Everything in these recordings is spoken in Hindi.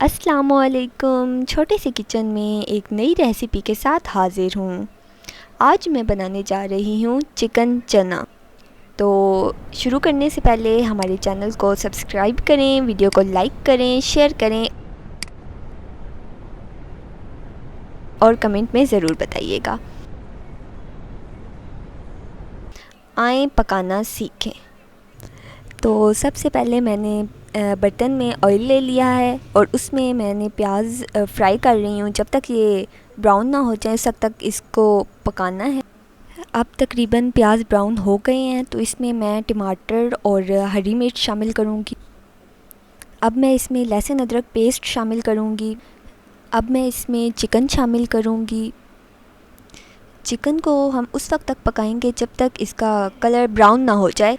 अस्सलामुअलैकुम। छोटे से किचन में एक नई रेसिपी के साथ हाज़िर हूँ। आज मैं बनाने जा रही हूँ चिकन चना। तो शुरू करने से पहले हमारे चैनल को सब्सक्राइब करें, वीडियो को लाइक करें, शेयर करें और कमेंट में ज़रूर बताइएगा। आएँ पकाना सीखें। तो सबसे पहले मैंने बर्तन में ऑयल ले लिया है और उसमें मैंने प्याज फ्राई कर रही हूँ। जब तक ये ब्राउन ना हो जाए तब तक इसको पकाना है। अब तकरीबन प्याज ब्राउन हो गए हैं तो इसमें मैं टमाटर और हरी मिर्च शामिल करूँगी। अब मैं इसमें लहसुन अदरक पेस्ट शामिल करूँगी। अब मैं इसमें चिकन शामिल करूँगी। चिकन को हम उस वक्त तक पकाएंगे जब तक इसका कलर ब्राउन ना हो जाए।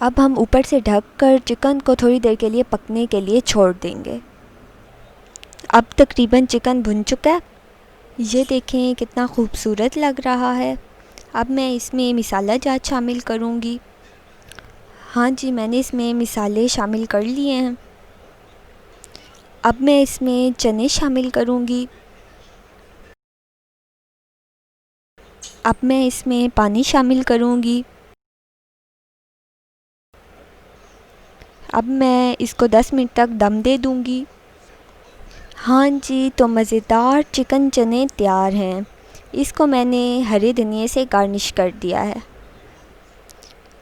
अब हम ऊपर से ढककर चिकन को थोड़ी देर के लिए पकने के लिए छोड़ देंगे। अब तकरीबन चिकन भुन चुका है। ये देखें कितना खूबसूरत लग रहा है। अब मैं इसमें मसाला जात शामिल करूँगी। हाँ जी, मैंने इसमें मसाले शामिल कर लिए हैं। अब मैं इसमें चने शामिल करूँगी। अब मैं इसमें पानी शामिल करूँगी। अब मैं इसको 10 मिनट तक दम दे दूँगी। हाँ जी, तो मज़ेदार चिकन चने तैयार हैं। इसको मैंने हरे धनिए से गार्निश कर दिया है।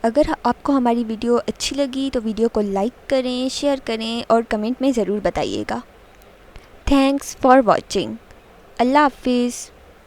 अगर आपको हमारी वीडियो अच्छी लगी तो वीडियो को लाइक करें, शेयर करें और कमेंट में ज़रूर बताइएगा। Thanks for watching. अल्लाह हाफिज़।